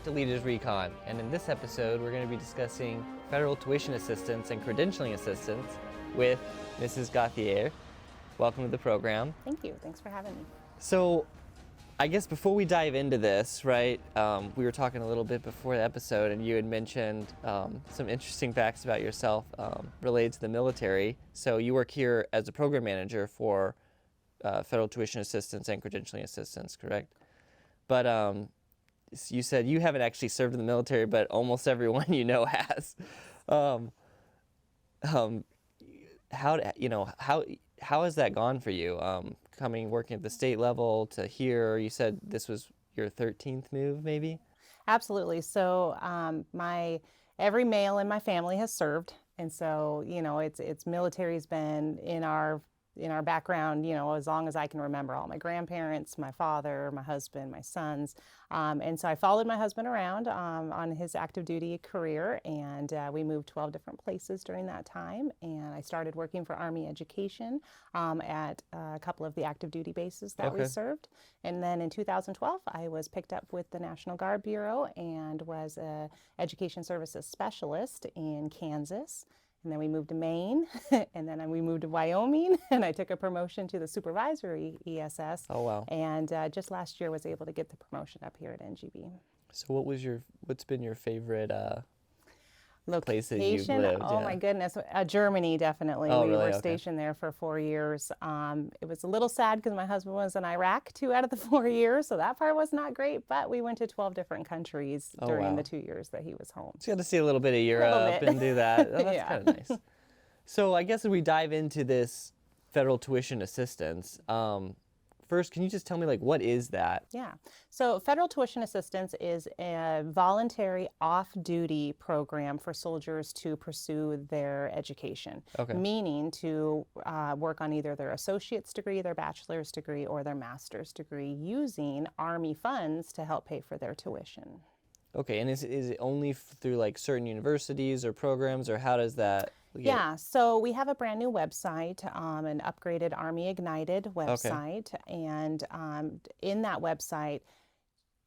to Leaders Recon, and in this episode we're going to be discussing federal tuition assistance and credentialing assistance with Mrs. Gauthier. Welcome to the program. Thank you. Thanks for having me. So, I guess before we dive into this, right, we were talking a little bit before the episode, and you had mentioned some interesting facts about yourself related to the military. So you work here as a program manager for federal tuition assistance and credentialing assistance, correct? But you said you haven't actually served in the military, but almost everyone you know has. How has that gone for you? Working at the state level to here, you said this was your 13th move, maybe? Absolutely. So every male in my family has served, and so it's military's been in our background, as long as I can remember. All my grandparents, my father, my husband, my sons. And so I followed my husband around on his active duty career, and we moved 12 different places during that time. And I started working for Army Education at a couple of the active duty bases that we served. And then in 2012, I was picked up with the National Guard Bureau and was a education services specialist in Kansas. And then we moved to Maine, and then we moved to Wyoming, and I took a promotion to the supervisory ESS. Oh, wow. And just last year was able to get the promotion up here at NGB. So what's been your favorite place that Location? you've lived? Oh, my goodness. Germany, definitely. Oh, we really? were Okay. stationed there for 4 years. It was a little sad because my husband was in Iraq 2 out of the 4 years, so that part was not great, but we went to 12 different countries during wow. the 2 years that he was home. So you got to see a little bit of Europe bit. and do that. Oh, that's Yeah. kind of nice. So I guess if we dive into this federal tuition assistance, first, can you just tell me, what is that? Yeah. So federal tuition assistance is a voluntary off-duty program for soldiers to pursue their education, Okay. meaning to work on either their associate's degree, their bachelor's degree, or their master's degree using Army funds to help pay for their tuition. Okay, and is it only through certain universities or programs, or how does that? Yeah, so we have a brand new website, an upgraded Army Ignited website, and in that website,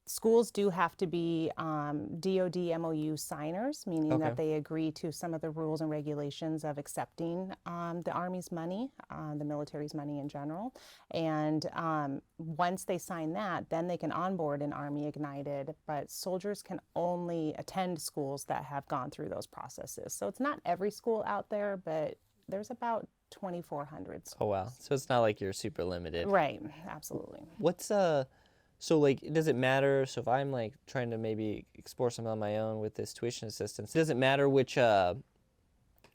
schools do have to be DoD MOU signers, meaning that they agree to some of the rules and regulations of accepting the Army's money, the military's money in general. And once they sign that, then they can onboard in Army Ignited, but soldiers can only attend schools that have gone through those processes. So it's not every school out there, but there's about 2,400 schools. Oh, wow. So it's not like you're super limited. Right, absolutely. What's So does it matter? So if I'm trying to maybe explore something on my own with this tuition assistance, does it matter which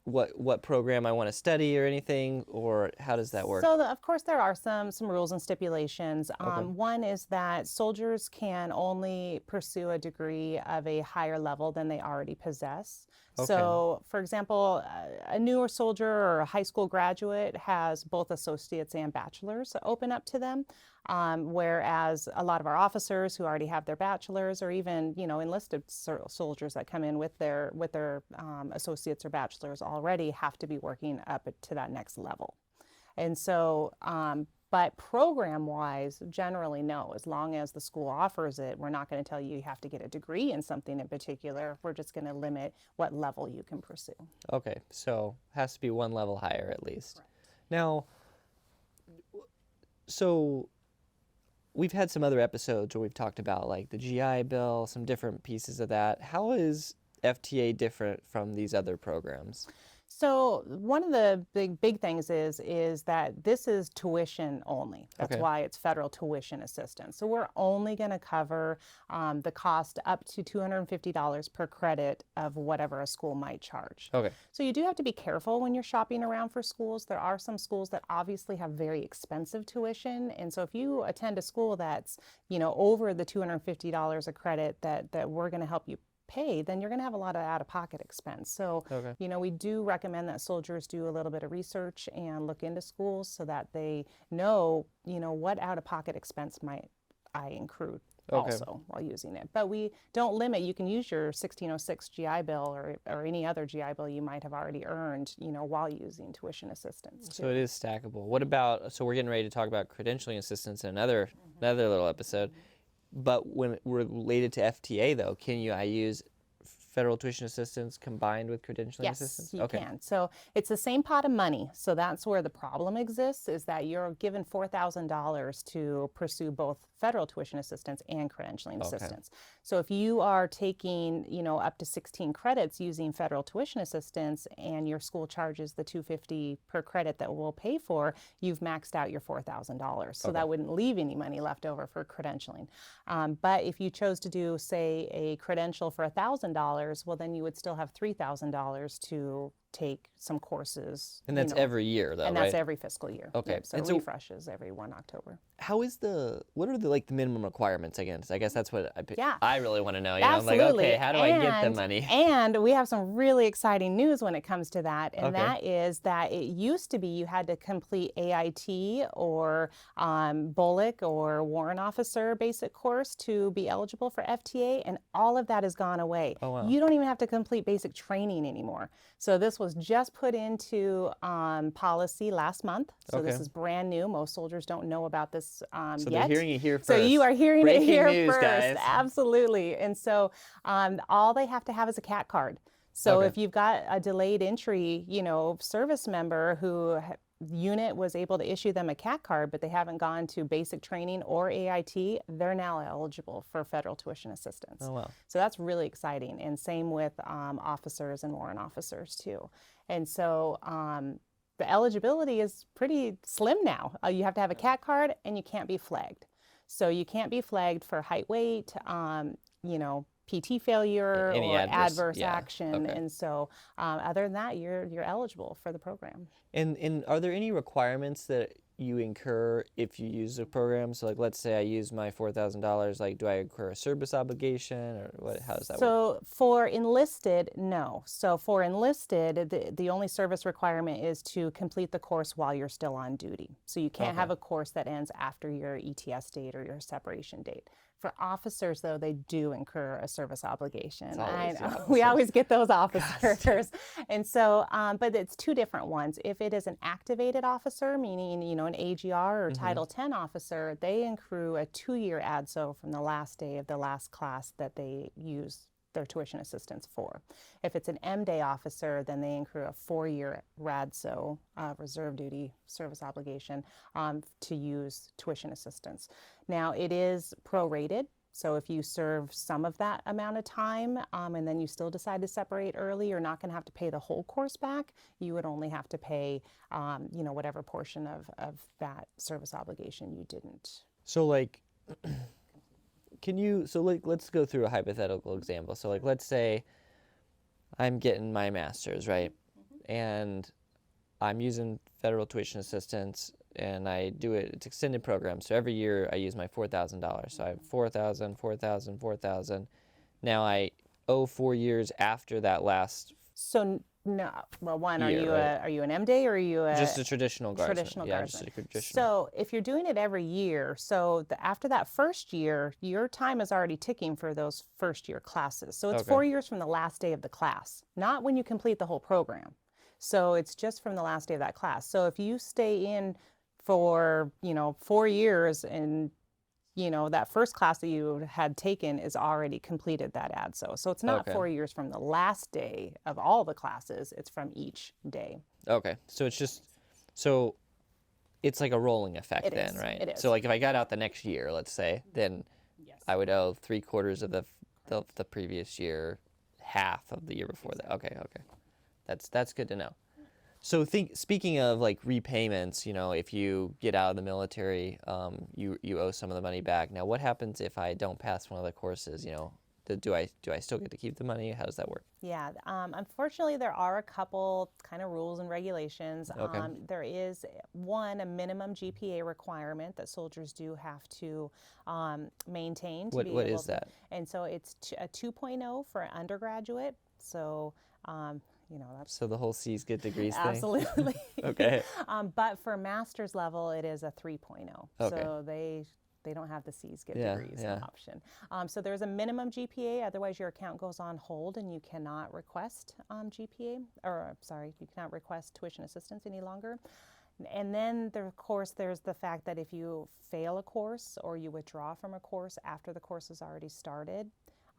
what program I want to study or anything, or how does that work? So of course there are some rules and stipulations. One is that soldiers can only pursue a degree of a higher level than they already possess. Okay. So for example, a newer soldier or a high school graduate has both associates and bachelors open up to them. Whereas a lot of our officers who already have their bachelors, or even enlisted soldiers that come in with their associates or bachelors already, have to be working up to that next level. And so, but program-wise, generally no. As long as the school offers it, we're not going to tell you have to get a degree in something in particular. We're just going to limit what level you can pursue. Okay, so it has to be one level higher at least. Correct. Now, so we've had some other episodes where we've talked about the GI Bill, some different pieces of that. How is FTA different from these other programs? So one of the big things is that this is tuition only. That's why it's federal tuition assistance. So we're only going to cover the cost up to $250 per credit of whatever a school might charge. Okay. So you do have to be careful when you're shopping around for schools. There are some schools that obviously have very expensive tuition, and so if you attend a school that's over the $250 a credit that we're going to help you pay, then you're going to have a lot of out-of-pocket expense. So, we do recommend that soldiers do a little bit of research and look into schools so that they know, what out-of-pocket expense might I incur also while using it. But we don't limit. You can use your 1606 GI Bill or any other GI Bill you might have already earned, while using tuition assistance too. So it is stackable. What about, so we're getting ready to talk about credentialing assistance in another little episode. But when related to FTA, though, I use federal tuition assistance combined with credentialing assistance? Yes, you can. So it's the same pot of money. So that's where the problem exists, is that you're given $4,000 to pursue both federal tuition assistance and credentialing assistance. So if you are taking, up to 16 credits using federal tuition assistance and your school charges the $250 per credit that we'll pay for, you've maxed out your $4,000. So that wouldn't leave any money left over for credentialing. But if you chose to do, say, a credential for $1,000, well, then you would still have $3,000 to take some courses. And that's every year, though, and that's every fiscal year. Okay. Yep, so it refreshes every 1 October. What are the minimum requirements against? I guess that's what I really want to know. Absolutely. I'm like, okay, how do I get the money? And we have some really exciting news when it comes to that. And that is that it used to be you had to complete AIT or BOLIC or warrant officer basic course to be eligible for FTA. And all of that has gone away. Oh, wow. You don't even have to complete basic training anymore. So this was just put into policy last month. So this is brand new. Most soldiers don't know about this so yet. they're hearing it here first. So you are hearing Breaking it here news, first. guys. Absolutely. And so all they have to have is a CAT card. So if you've got a delayed entry, service member who unit was able to issue them a CAT card, but they haven't gone to basic training or AIT, they're now eligible for federal tuition assistance. Oh, wow. So that's really exciting. And same with officers and warrant officers too. And so the eligibility is pretty slim now. You have to have a CAT card and you can't be flagged. So you can't be flagged for height, weight, PT failure or adverse action. And so other than that, you're eligible for the program. And are there any requirements that you incur if you use the program? So let's say I use my $4,000, do I incur a service obligation, or what? How does that work? So for enlisted, no. So for enlisted, the only service requirement is to complete the course while you're still on duty. So you can't have a course that ends after your ETS date or your separation date. For officers, though, they do incur a service obligation. I know. We always get those officers. And so, but it's two different ones. If it is an activated officer, meaning, an AGR or Title 10 officer, they accrue a 2-year ADSO from the last day of the last class that they use their tuition assistance for. If it's an M-Day officer, then they accrue a 4-year RADSO, reserve duty service obligation, to use tuition assistance. Now, it is prorated. So if you serve some of that amount of time and then you still decide to separate early, you're not going to have to pay the whole course back. You would only have to pay, whatever portion of that service obligation you didn't. So let's go through a hypothetical example. So let's say I'm getting my master's, right? And I'm using federal tuition assistance and I do it's extended program. So every year I use my $4,000. So I have $4,000, $4,000, $4,000. Now I owe 4 years after that last. So no, well, year, are you an M-Day or are you just a traditional guardsman? Traditional guardsman. Just a traditional. So if you're doing it every year, after that first year, your time is already ticking for those first year classes. So it's 4 years from the last day of the class, not when you complete the whole program. So it's just from the last day of that class. So if you stay in for 4 years and that first class that you had taken is already completed that ADSO. So it's not 4 years from the last day of all the classes, it's from each day. Okay, so it's like a rolling effect then, right? It is. So if I got out the next year, let's say, then I would owe 3/4 of the previous year, half of the year before that. Okay. That's good to know. So speaking of repayments, if you get out of the military, you owe some of the money back. Now, what happens if I don't pass one of the courses? Do I still get to keep the money? How does that work? Yeah, unfortunately, there are a couple kind of rules and regulations. There is a minimum GPA requirement that soldiers do have to maintain. What is that? And so it's a 2.0 for an undergraduate. So that's so the whole C's get degrees thing? Absolutely. Okay. But for master's level, it is a 3.0. Okay. So they don't have the C's get degrees option. So there's a minimum GPA, otherwise your account goes on hold and you cannot request you cannot request tuition assistance any longer. And then, of course, there's the fact that if you fail a course or you withdraw from a course after the course has already started,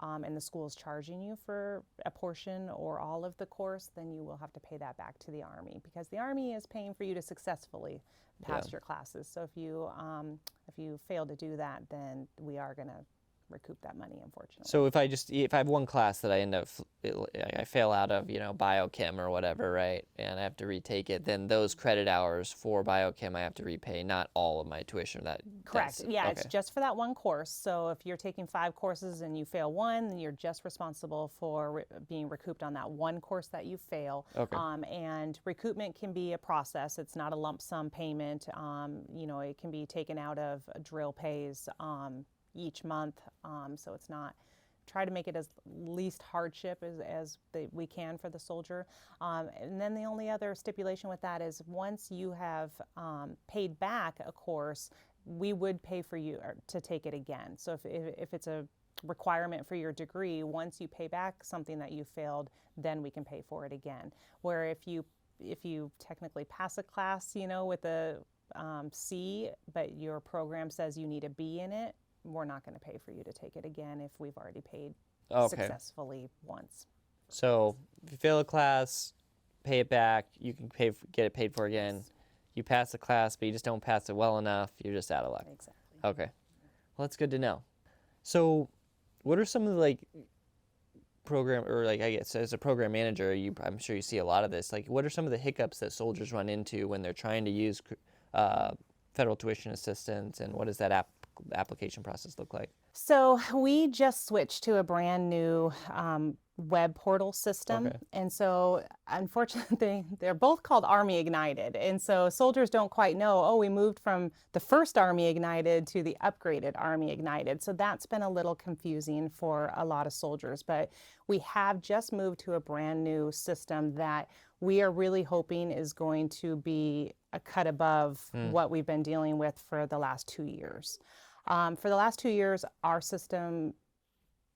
and the school is charging you for a portion or all of the course, then you will have to pay that back to the Army, because the Army is paying for you to successfully pass your classes. So if you fail to do that, then we are going to recoup that money, unfortunately. So if I have one class that I end up, I fail out of, biochem or whatever, right, and I have to retake it, then those credit hours for biochem I have to repay, not all of my tuition. Correct. Yeah, it's just for that one course. So if you're taking 5 courses and you fail one, then you're just responsible for being recouped on that one course that you fail. Okay. And recoupment can be a process. It's not a lump sum payment. It can be taken out of drill pays each month, so it's not, try to make it as least hardship as we can for the soldier. And then the only other stipulation with that is once you have paid back a course, we would pay for you to take it again. So if it's a requirement for your degree, once you pay back something that you failed, then we can pay for it again. Where if you technically pass a class, with a C, but your program says you need a B in it, we're not going to pay for you to take it again if we've already paid successfully once. So if you fail a class, pay it back, you can get it paid for again. Yes. You pass the class, but you just don't pass it well enough, you're just out of luck. Exactly. Okay. Well, that's good to know. So what are some of the program, or I guess as a program manager, I'm sure you see a lot of this. What are some of the hiccups that soldiers run into when they're trying to use federal tuition assistance, and what does that application process look like? So we just switched to a brand new web portal system. Okay. And so unfortunately, they're both called Army Ignited. And so soldiers don't quite know, we moved from the first Army Ignited to the upgraded Army Ignited. So that's been a little confusing for a lot of soldiers. But we have just moved to a brand new system that we are really hoping is going to be a cut above what we've been dealing with for the last 2 years. For the last 2 years, our system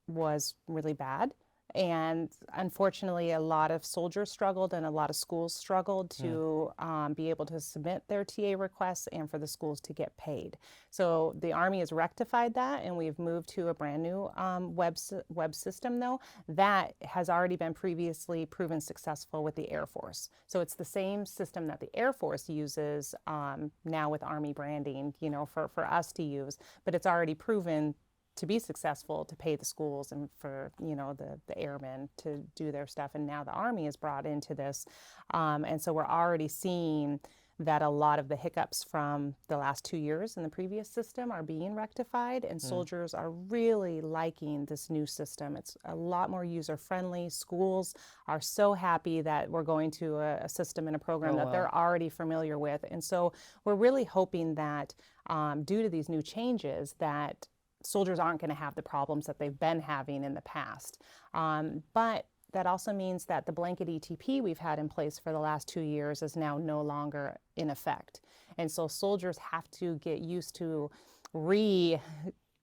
was really bad. And unfortunately, a lot of soldiers struggled and a lot of schools struggled to be able to submit their TA requests and for the schools to get paid. So the Army has rectified that, and we've moved to a brand new web system, though, that has already been previously proven successful with the Air Force. So it's the same system that the Air Force uses now with Army branding, for us to use, but it's already proven to be successful to pay the schools and for the airmen to do their stuff. And now the Army is brought into this, and so we're already seeing that a lot of the hiccups from the last 2 years in the previous system are being rectified, and soldiers are really liking this new system. It's a lot more user friendly. Schools are so happy that we're going to a system and a program that they're already familiar with. And so we're really hoping that due to these new changes that soldiers aren't going to have the problems that they've been having in the past. But that also means that the blanket ETP we've had in place for the last 2 years is now no longer in effect. And so soldiers have to get used to relearning,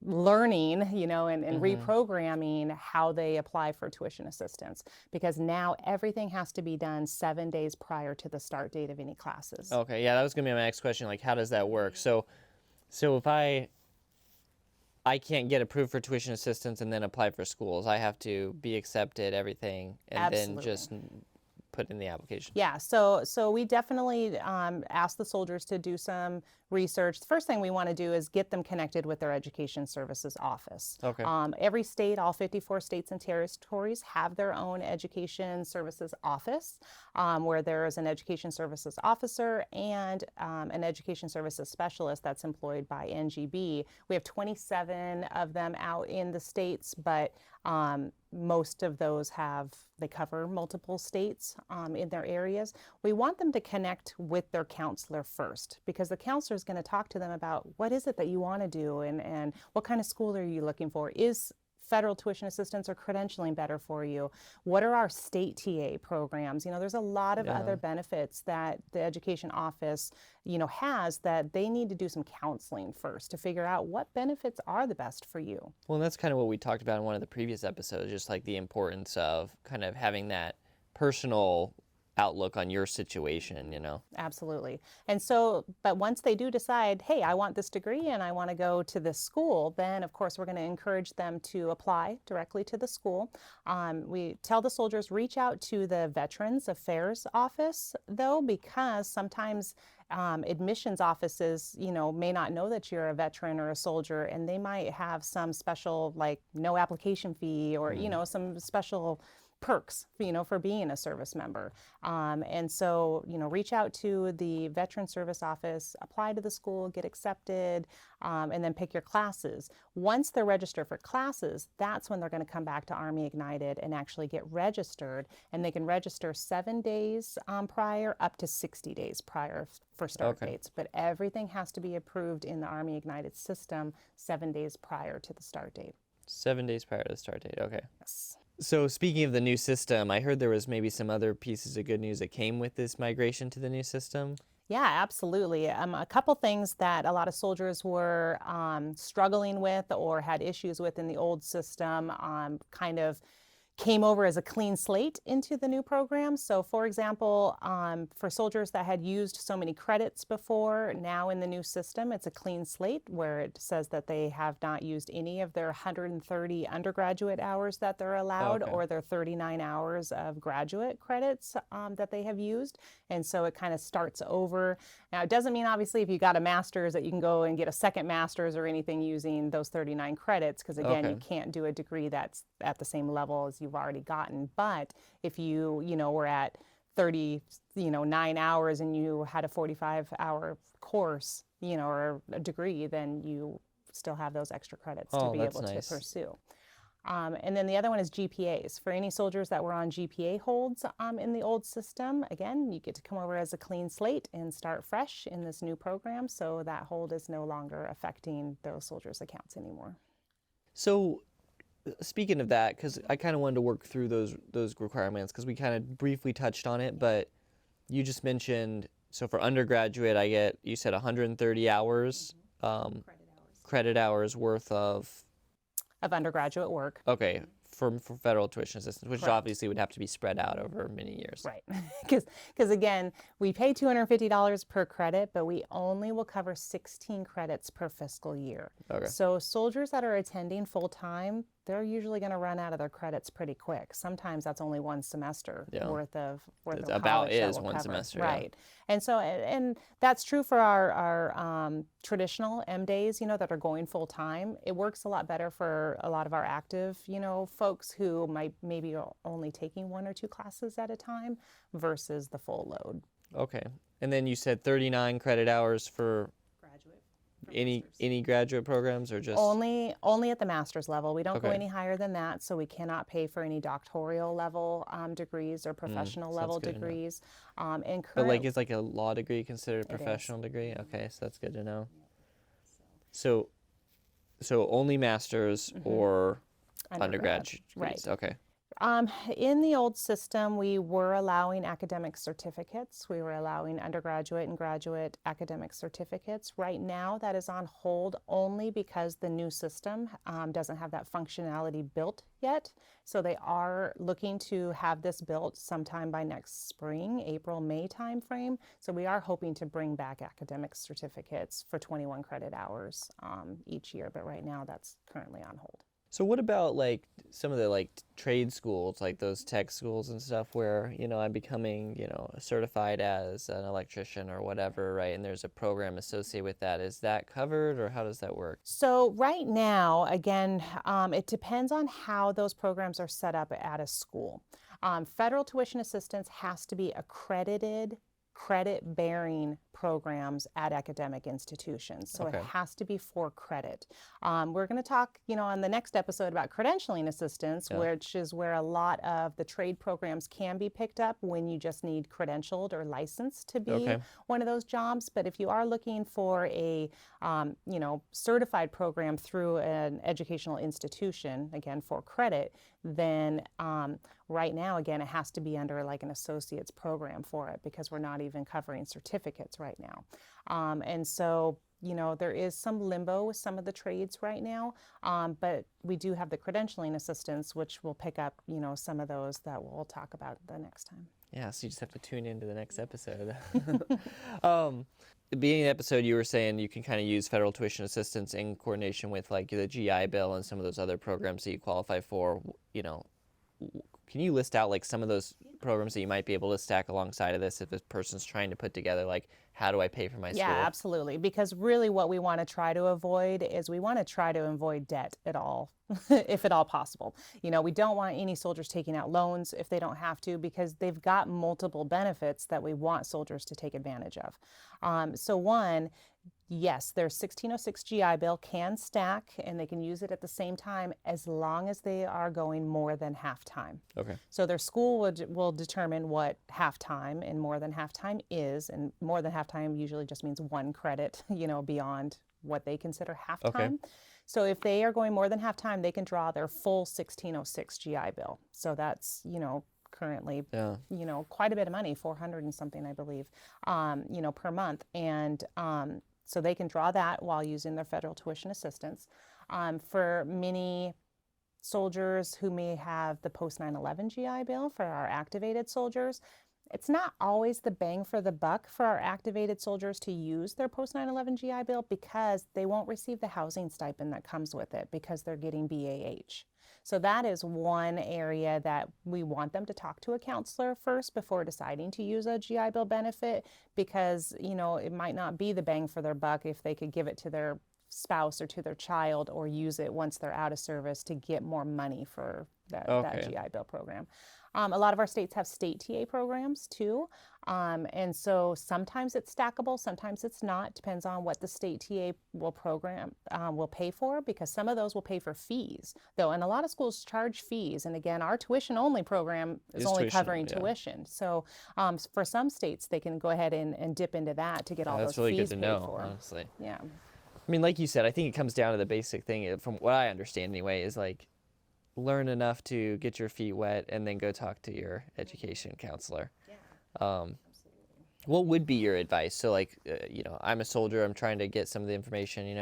and reprogramming how they apply for tuition assistance, because now everything has to be done 7 days prior to the start date of any classes. Okay, yeah, that was going to be my next question. How does that work? So if I can't get approved for tuition assistance and then apply for schools, I have to be accepted, everything, and then just put in the application. Yeah, so we definitely ask the soldiers to do some research. The first thing we want to do is get them connected with their Education Services office. Okay. Every state, all 54 states and territories have their own Education Services office, where there is an Education Services officer and an Education Services specialist that's employed by NGB. We have 27 of them out in the states, but most of those they cover multiple states in their areas. We want them to connect with their counselor first, because the counselor is going to talk to them about what is it that you want to do, and what kind of school are you looking for? Is federal tuition assistance or credentialing better for you? What are our state TA programs? There's a lot of other benefits that the education office, has, that they need to do some counseling first to figure out what benefits are the best for you. Well, and that's kind of what we talked about in one of the previous episodes, just the importance of kind of having that personal outlook on your situation, you know? Absolutely. And so, but once they do decide, hey, I want this degree and I want to go to this school, then of course we're going to encourage them to apply directly to the school. We tell the soldiers, reach out to the Veterans Affairs office though, because sometimes admissions offices, you know, may not know that you're a veteran or a soldier, and they might have some special, like no application fee or, you know, some special perks, you know, for being a service member. And so, you know, reach out to the Veteran Service Office, apply to the school, get accepted, and then pick your classes. Once they're registered for classes, that's when they're going to come back to Army Ignited and actually get registered. And they can register 7 days prior, up to 60 days prior for start dates. But everything has to be approved in the Army Ignited system 7 days prior to the start date. 7 days prior to the start date. Okay. Yes. So speaking of the new system, I heard there was maybe some other pieces of good news that came with this migration to the new system. Yeah, absolutely. A couple things that a lot of soldiers were struggling with or had issues with in the old system kind of came over as a clean slate into the new program. So for example, for soldiers that had used so many credits before, now in the new system, it's a clean slate where it says that they have not used any of their 130 undergraduate hours that they're allowed or their 39 hours of graduate credits that they have used. And so it kind of starts over. Now, it doesn't mean obviously if you got a master's that you can go and get a second master's or anything using those 39 credits, because again, you can't do a degree that's at the same level as you've already gotten. But if you know, were at 9 hours and you had a 45-hour course, you know, or a degree, then you still have those extra credits to be able to pursue. And then the other one is GPAs. For any soldiers that were on GPA holds in the old system, again, you get to come over as a clean slate and start fresh in this new program. So that hold is no longer affecting those soldiers' accounts anymore. So speaking of that, because I kind of wanted to work through those requirements, because we kind of briefly touched on it, but you just mentioned, so for undergraduate, you said 130 hours, credit hours worth of undergraduate work. Okay, for federal tuition assistance, which obviously would have to be spread out over many years. Right, because again, we pay $250 per credit, but we only will cover 16 credits per fiscal year. Okay. So soldiers that are attending full time, they're usually going to run out of their credits pretty quick. Sometimes that's only one semester worth of about college is one cover. Semester, right? And so, and that's true for our traditional M days, you know, that are going full time. It works a lot better for a lot of our active, you know, folks who might maybe are only taking 1 or 2 classes at a time versus the full load. Okay, and then you said 39 credit hours for any graduate programs, or just only at the master's level. We don't go any higher than that, so we cannot pay for any doctoral level degrees or professional level degrees. And but like, is like a law degree considered a professional degree? Okay, so that's good to know. So only masters or undergraduate degrees. Right. Okay. In the old system, we were allowing academic certificates. We were allowing undergraduate and graduate academic certificates. Right now, that is on hold only because the new system doesn't have that functionality built yet. So they are looking to have this built sometime by next spring, April, May timeframe. So we are hoping to bring back academic certificates for 21 credit hours each year. But right now, that's currently on hold. So what about like some of the like trade schools, like those tech schools and stuff where, you know, I'm becoming, you know, certified as an electrician or whatever, right? And there's a program associated with that. Is that covered, or how does that work? So right now, again, it depends on how those programs are set up at a school. Federal tuition assistance has to be accredited credit-bearing programs at academic institutions. So it has to be for credit. We're going to talk, you know, on the next episode about credentialing assistance, which is where a lot of the trade programs can be picked up when you just need credentialed or licensed to be one of those jobs. But if you are looking for a, you know, certified program through an educational institution, again, for credit, then right now, again, it has to be under like an associate's program for it, because we're not even covering certificates right now. And so, you know, there is some limbo with some of the trades right now, but we do have the credentialing assistance, which will pick up, you know, some of those that we'll talk about the next time. Yeah, so you just have to tune into the next episode. Being an episode, you were saying you can kind of use federal tuition assistance in coordination with like the GI Bill and some of those other programs that you qualify for. Can you list out like some of those programs that you might be able to stack alongside of this if a person's trying to put together like, how do I pay for my school? Yeah, absolutely. Because really what we want to try to avoid is we want to try to avoid debt at all, if at all possible. We don't want any soldiers taking out loans if they don't have to, because they've got multiple benefits that we want soldiers to take advantage of. So one, yes, their 1606 GI Bill can stack and they can use it at the same time as long as they are going more than half time. Okay. So their school will determine what half time and more than half time is, and more than half time usually just means 1 credit, beyond what they consider half time. Okay. So if they are going more than half time, they can draw their full 1606 GI Bill. So that's, currently, quite a bit of money, 400 and something, I believe, per month. And so they can draw that while using their federal tuition assistance. For many soldiers who may have the post 9/11 GI Bill, for our activated soldiers, it's not always the bang for the buck for our activated soldiers to use their post 9/11 GI Bill, because they won't receive the housing stipend that comes with it because they're getting BAH. So that is one area that we want them to talk to a counselor first before deciding to use a GI Bill benefit, because it might not be the bang for their buck if they could give it to their spouse or to their child, or use it once they're out of service to get more money for that GI Bill program. A lot of our states have state TA programs too. And so sometimes it's stackable, sometimes it's not. Depends on what the state TA will pay for, because some of those will pay for fees though. And a lot of schools charge fees. And again, our tuition only program is only covering tuition. So for some states, they can go ahead and dip into that to get all those fees paid for. That's really good to know, honestly. Yeah. I mean, like you said, I think it comes down to the basic thing, from what I understand anyway, is like, learn enough to get your feet wet and then go talk to your education counselor. Yeah, what would be your advice? So like, I'm a soldier, I'm trying to get some of the information, I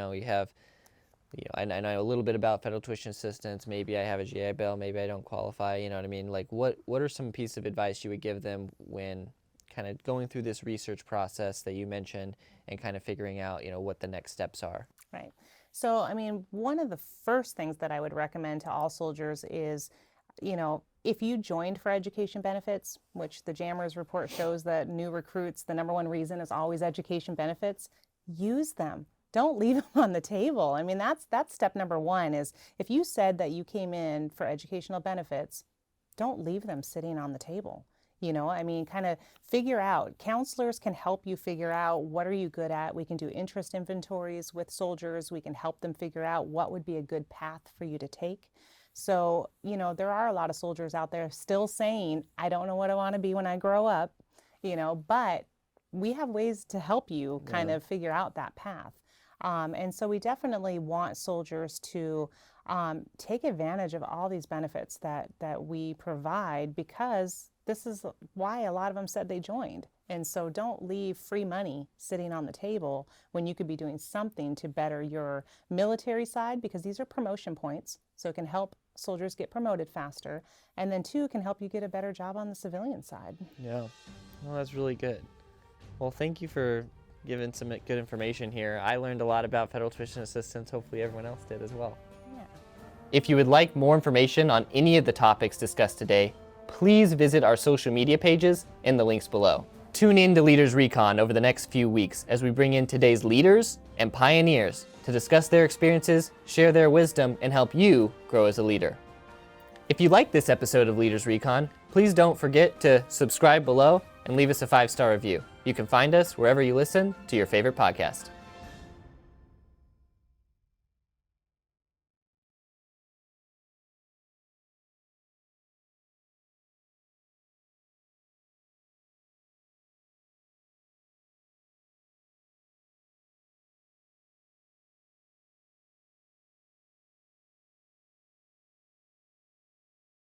know a little bit about federal tuition assistance, maybe I have a GI Bill, maybe I don't qualify, you know what I mean? Like what are some pieces of advice you would give them when kind of going through this research process that you mentioned and kind of figuring out, what the next steps are? Right. So, I mean, one of the first things that I would recommend to all soldiers is, if you joined for education benefits, which the Jammers report shows that new recruits, the number one reason is always education benefits, use them. Don't leave them on the table. I mean, that's step number one. Is if you said that you came in for educational benefits, don't leave them sitting on the table. Kind of figure out. Counselors can help you figure out what are you good at. We can do interest inventories with soldiers. We can help them figure out what would be a good path for you to take. So, there are a lot of soldiers out there still saying, I don't know what I want to be when I grow up, but we have ways to help you kind of figure out that path. And so we definitely want soldiers to take advantage of all these benefits that we provide, because this is why a lot of them said they joined. And so don't leave free money sitting on the table when you could be doing something to better your military side, because these are promotion points. So it can help soldiers get promoted faster. And then two, it can help you get a better job on the civilian side. Yeah, well, that's really good. Well, thank you for giving some good information here. I learned a lot about federal tuition assistance. Hopefully everyone else did as well. Yeah. If you would like more information on any of the topics discussed today, please visit our social media pages in the links below. Tune in to Leaders Recon over the next few weeks as we bring in today's leaders and pioneers to discuss their experiences, share their wisdom, and help you grow as a leader. If you like this episode of Leaders Recon, please don't forget to subscribe below and leave us a 5-star review. You can find us wherever you listen to your favorite podcast.